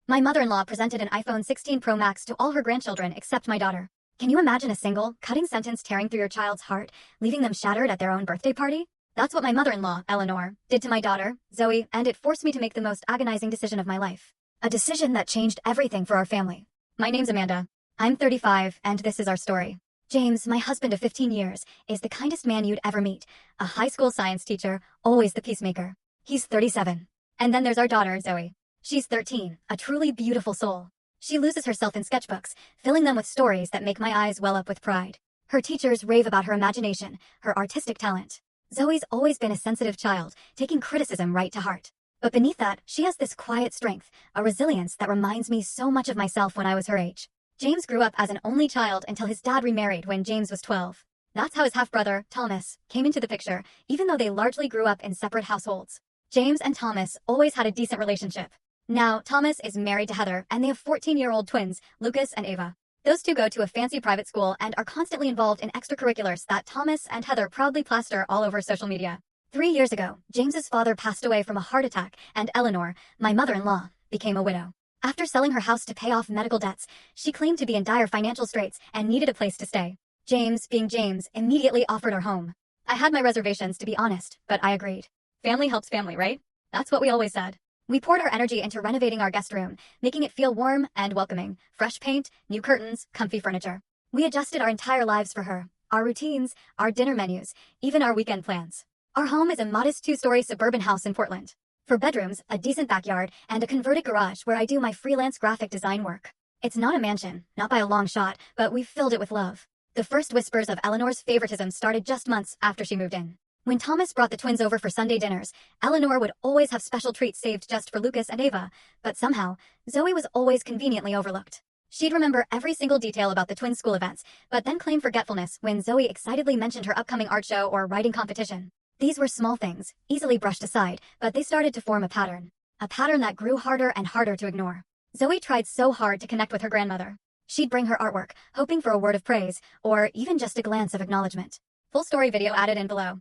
My mother-in-law presented an iPhone 16 Pro Max to all her grandchildren except my daughter. Can you imagine a single, cutting sentence tearing through your child's heart, leaving them shattered at their own birthday party? That's what my mother-in-law, Eleanor, did to my daughter, Zoe, and it forced me to make the most agonizing decision of my life. A decision that changed everything for our family. My name's Amanda. I'm 35, and this is our story. James, my husband of 15 years, is the kindest man you'd ever meet. A high school science teacher, always the peacemaker. He's 37. And then there's our daughter, Zoe. She's 13, a truly beautiful soul. She loses herself in sketchbooks, filling them with stories that make my eyes well up with pride. Her teachers rave about her imagination, her artistic talent. Zoe's always been a sensitive child, taking criticism right to heart. But beneath that, she has this quiet strength, a resilience that reminds me so much of myself when I was her age. James grew up as an only child until his dad remarried when James was 12. That's how his half-brother, Thomas, came into the picture, even though they largely grew up in separate households. James and Thomas always had a decent relationship. Now, Thomas is married to Heather, and they have 14-year-old twins, Lucas and Ava. Those two go to a fancy private school and are constantly involved in extracurriculars that Thomas and Heather proudly plaster all over social media. 3 years ago, James's father passed away from a heart attack, and Eleanor, my mother-in-law, became a widow. After selling her house to pay off medical debts, she claimed to be in dire financial straits and needed a place to stay. James, being James, immediately offered her home. I had my reservations, to be honest, but I agreed. Family helps family, right? That's what we always said. We poured our energy into renovating our guest room, making it feel warm and welcoming. Fresh paint, new curtains, comfy furniture. We adjusted our entire lives for her. Our routines, our dinner menus, even our weekend plans. Our home is a modest 2-story suburban house in Portland. For bedrooms, a decent backyard, and a converted garage where I do my freelance graphic design work. It's not a mansion, not by a long shot, but we've filled it with love. The first whispers of Eleanor's favoritism started just months after she moved in. When Thomas brought the twins over for Sunday dinners, Eleanor would always have special treats saved just for Lucas and Ava, but somehow, Zoe was always conveniently overlooked. She'd remember every single detail about the twins' school events, but then claim forgetfulness when Zoe excitedly mentioned her upcoming art show or writing competition. These were small things, easily brushed aside, but they started to form a pattern. A pattern that grew harder and harder to ignore. Zoe tried so hard to connect with her grandmother. She'd bring her artwork, hoping for a word of praise, or even just a glance of acknowledgement. Full story video added in below.